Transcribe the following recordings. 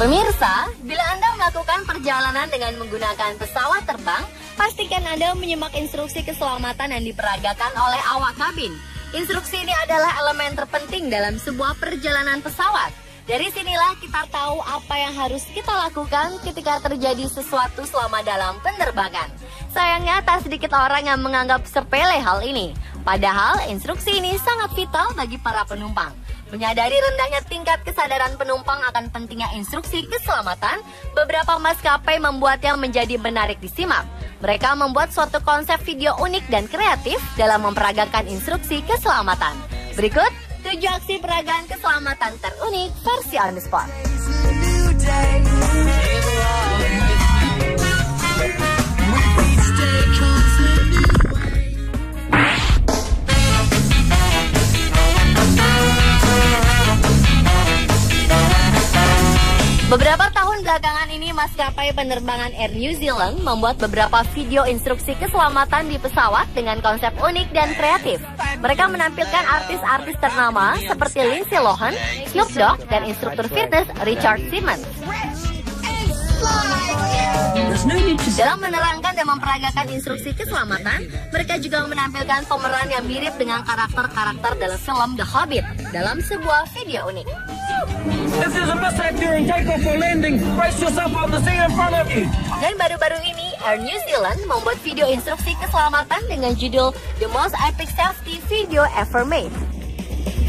Pemirsa, bila Anda melakukan perjalanan dengan menggunakan pesawat terbang, pastikan Anda menyimak instruksi keselamatan yang diperagakan oleh awak kabin. Instruksi ini adalah elemen terpenting dalam sebuah perjalanan pesawat. Dari sinilah kita tahu apa yang harus kita lakukan ketika terjadi sesuatu selama dalam penerbangan. Sayangnya tak sedikit orang yang menganggap sepele hal ini. Padahal instruksi ini sangat vital bagi para penumpang. Menyadari rendahnya tingkat kesadaran penumpang akan pentingnya instruksi keselamatan, beberapa maskapai membuatnya menjadi menarik disimak. Mereka membuat suatu konsep video unik dan kreatif dalam memperagakan instruksi keselamatan. Berikut 7 aksi peragaan keselamatan terunik versi on the spot. Beberapa tahun belakangan ini, maskapai penerbangan Air New Zealand membuat beberapa video instruksi keselamatan di pesawat dengan konsep unik dan kreatif. Mereka menampilkan artis-artis ternama seperti Lindsay Lohan, Snoop Dogg, dan instruktur fitness Richard Simmons. Dalam menerangkan dan memperagakan instruksi keselamatan, mereka juga menampilkan pemeran yang mirip dengan karakter-karakter dalam film The Hobbit dalam sebuah video unik. This is a mistake during takeoff or landing. Brace yourself on the seat in front of you. Dan baru-baru ini, Air New Zealand membuat video instruksi keselamatan dengan judul The Most Epic Safety Video Ever Made.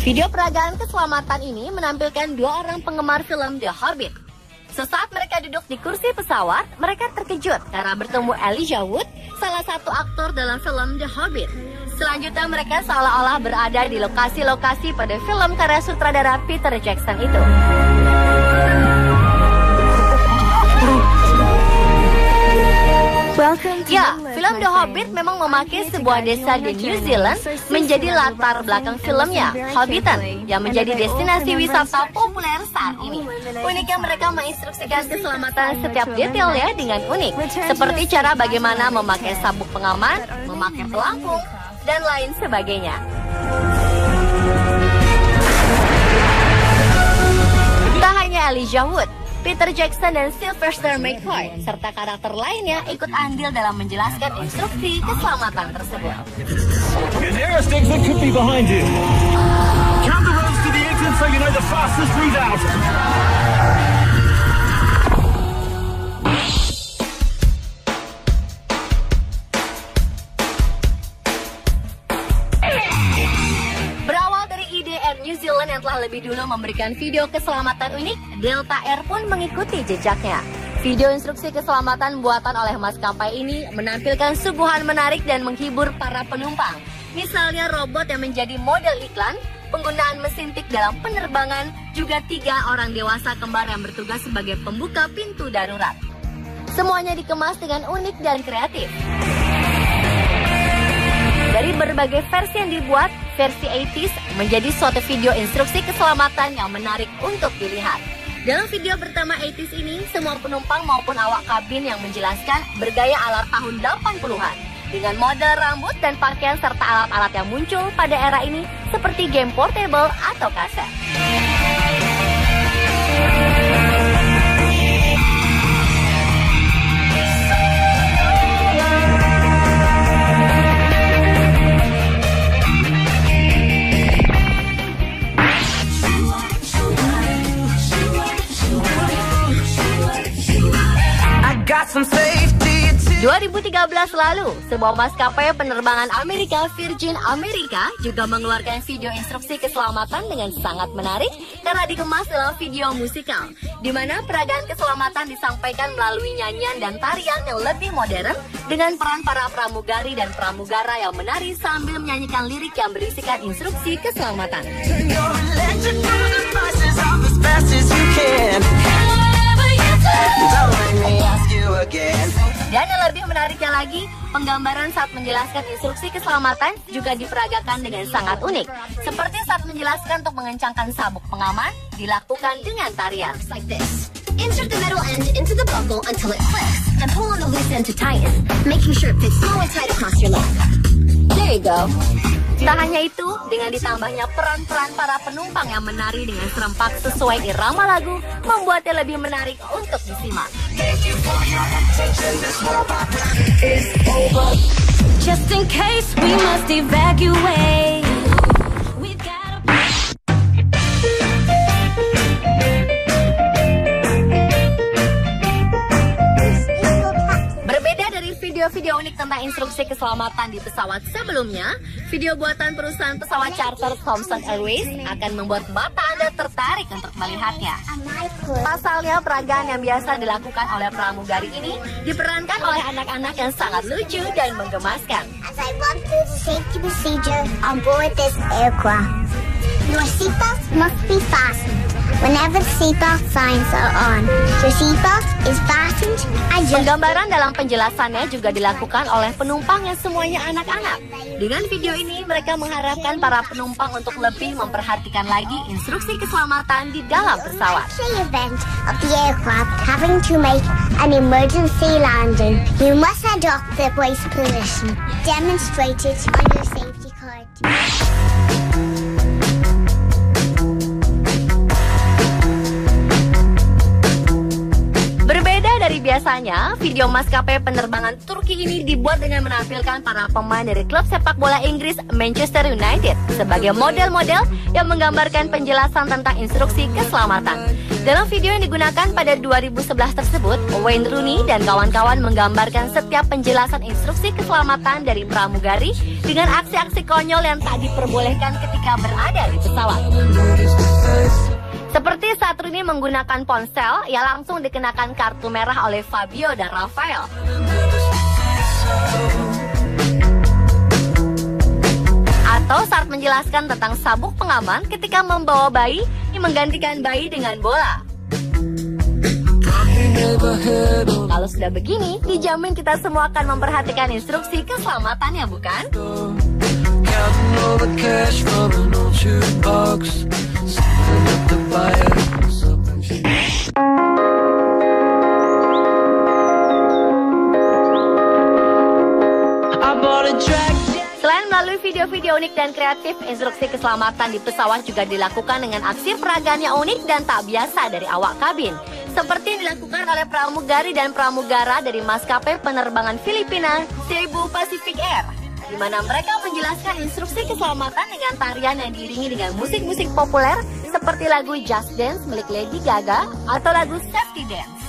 Video peragaan keselamatan ini menampilkan 2 orang penggemar film The Hobbit. Sesaat mereka duduk di kursi pesawat, mereka terkejut karena bertemu Elijah Wood, salah satu aktor dalam film The Hobbit. Selanjutnya mereka seolah-olah berada di lokasi-lokasi pada film karya sutradara Peter Jackson itu. Ya, film The Hobbit memang memakai sebuah desa di New Zealand menjadi latar belakang filmnya, Hobbiton, yang menjadi destinasi wisata populer saat ini. Uniknya mereka menginstruksikan keselamatan setiap detailnya dengan unik, seperti cara bagaimana memakai sabuk pengaman, memakai pelampung, dan lain sebagainya. Tak hanya Elijah Wood, Peter Jackson dan Sylvester McCoy serta karakter lainnya ikut andil dalam menjelaskan instruksi keselamatan tersebut. The nearest exit could be behind you. Count the rows to the exit so you know the fastest route out. New Zealand yang telah lebih dulu memberikan video keselamatan unik, Delta Air pun mengikuti jejaknya. Video instruksi keselamatan buatan oleh maskapai ini menampilkan suguhan menarik dan menghibur para penumpang. Misalnya robot yang menjadi model iklan, penggunaan mesin tik dalam penerbangan, juga 3 orang dewasa kembar yang bertugas sebagai pembuka pintu darurat. Semuanya dikemas dengan unik dan kreatif. Dari berbagai versi yang dibuat, versi 80s menjadi suatu video instruksi keselamatan yang menarik untuk dilihat. Dalam video pertama 80s ini, semua penumpang maupun awak kabin yang menjelaskan bergaya ala tahun 80-an. Dengan model rambut dan pakaian serta alat-alat yang muncul pada era ini seperti game portable atau kaset. Got some safety. 2013 lalu, sebuah maskapai penerbangan Amerika, Virgin America, juga mengeluarkan video instruksi keselamatan dengan sangat menarik karena dikemas dalam video musikal, di mana peragaan keselamatan disampaikan melalui nyanyian dan tarian yang lebih modern dengan peran para pramugari dan pramugara yang menari sambil menyanyikan lirik yang berisikan instruksi keselamatan. Dan yang lebih menariknya lagi, penggambaran saat menjelaskan instruksi keselamatan juga diperagakan dengan sangat unik. Seperti saat menjelaskan untuk mengencangkan sabuk pengaman, dilakukan dengan tarian. Insert the metal end into the buckle until it clicks, and pull on the loose end to tighten, making sure it fits slow and tight across your leg. There you go. Tak hanya itu, dengan ditambahnya peran-peran para penumpang yang menari dengan serempak sesuai irama lagu, membuatnya lebih menarik untuk disimak. Just in case we must evacuate. Video unik tentang instruksi keselamatan di pesawat sebelumnya, video buatan perusahaan pesawat charter Thomson Airways akan membuat mata Anda tertarik untuk melihatnya. Pasalnya, peragaan yang biasa dilakukan oleh pramugari ini diperankan oleh anak-anak yang sangat lucu dan menggemaskan. As I run through the safety procedure on board this aircraft, your seatbelt must be fastened. Whenever seatbelt signs are on, your seatbelt is fastened and your... Penggambaran dalam penjelasannya juga dilakukan oleh penumpang yang semuanya anak-anak. Dengan video ini, mereka mengharapkan para penumpang untuk lebih memperhatikan lagi instruksi keselamatan di dalam pesawat. The event of the aircraft having to make an emergency landing, you must adopt the brace position demonstrated on your safety card. Dari biasanya, video maskapai penerbangan Turki ini dibuat dengan menampilkan para pemain dari klub sepak bola Inggris Manchester United sebagai model-model yang menggambarkan penjelasan tentang instruksi keselamatan. Dalam video yang digunakan pada 2011 tersebut, Wayne Rooney dan kawan-kawan menggambarkan setiap penjelasan instruksi keselamatan dari pramugari dengan aksi-aksi konyol yang tak diperbolehkan ketika berada di pesawat. Seperti saat Rooney menggunakan ponsel, ia langsung dikenakan kartu merah oleh Fabio dan Rafael. Atau saat menjelaskan tentang sabuk pengaman ketika membawa bayi, menggantikan bayi dengan bola. Kalau sudah begini, dijamin kita semua akan memperhatikan instruksi keselamatannya, bukan? Selain melalui video-video unik dan kreatif, instruksi keselamatan di pesawat juga dilakukan dengan aksi peragaan yang unik dan tak biasa dari awak kabin. Seperti yang dilakukan oleh pramugari dan pramugara dari maskapai penerbangan Filipina, Cebu Pacific Air, di mana mereka menjelaskan instruksi keselamatan dengan tarian yang diiringi dengan musik-musik populer seperti lagu Just Dance milik Lady Gaga atau lagu Safety Dance.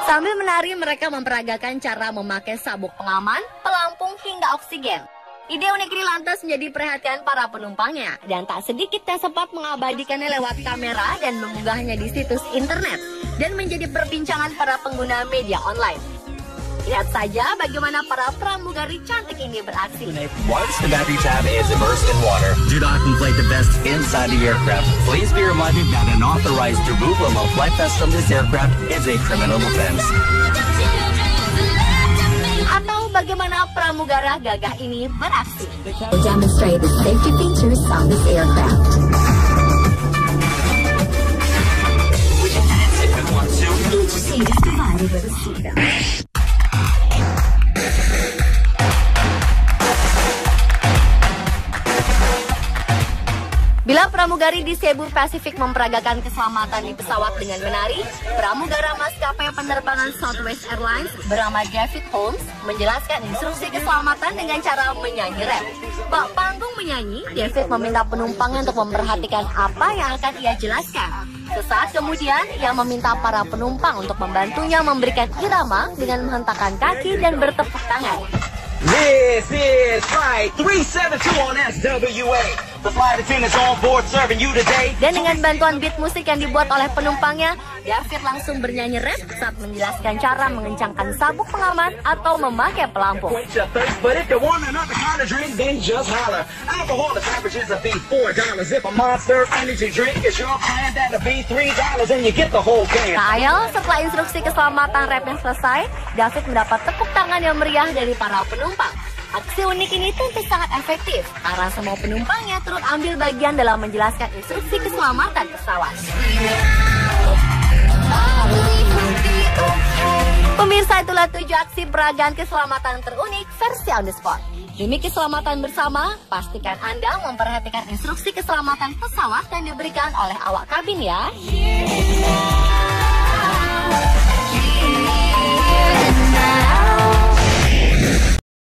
Sambil menari, mereka memperagakan cara memakai sabuk pengaman, pelampung hingga oksigen. Ide unik ini lantas menjadi perhatian para penumpangnya, dan tak sedikit yang sempat mengabadikannya lewat kamera dan mengunggahnya di situs internet, dan menjadi perbincangan para pengguna media online. Lihat saja bagaimana para pramugari cantik ini beraksi. Once the battery tab is immersed in water, do not inflate the vest inside the aircraft. Please be reminded that an authorized removal of flight vest from this aircraft is a criminal offense. Atau bagaimana pramugara gagah ini beraksi. Demonstrate the safety features on this aircraft. Each seat is divided with a seatbelt. Bila pramugari di Cebu Pacific memperagakan keselamatan di pesawat dengan menari, pramugara maskapai penerbangan Southwest Airlines bernama David Holmes menjelaskan instruksi keselamatan dengan cara menyanyi rap. Bak panggung menyanyi, David meminta penumpangnya untuk memperhatikan apa yang akan ia jelaskan. Sesaat kemudian, ia meminta para penumpang untuk membantunya memberikan irama dengan menghentakkan kaki dan bertepuk tangan. This is Flight 372 on SWA. The flight attendants on board serving you today. Dan dengan bantuan beat musik yang dibuat oleh penumpangnya, David langsung bernyanyi rap saat menjelaskan cara mengencangkan sabuk pengaman atau memakai pelampung. But if you want another kind of drink, then just holler. Alcohol averages a fee $4. If a Monster Energy drink is your plan, that'll be $3 and you get the whole can. Sayang, setelah instruksi keselamatan rapnya selesai, David mendapat tepuk tangan yang meriah dari para penumpang. Aksi unik ini tentu sangat efektif karena semua penumpangnya turut ambil bagian dalam menjelaskan instruksi keselamatan pesawat. Pemirsa Pemirsa, itulah 7 aksi peragaan keselamatan terunik versi on the spot. Demi keselamatan bersama, pastikan Anda memperhatikan instruksi keselamatan pesawat yang diberikan oleh awak kabin ya.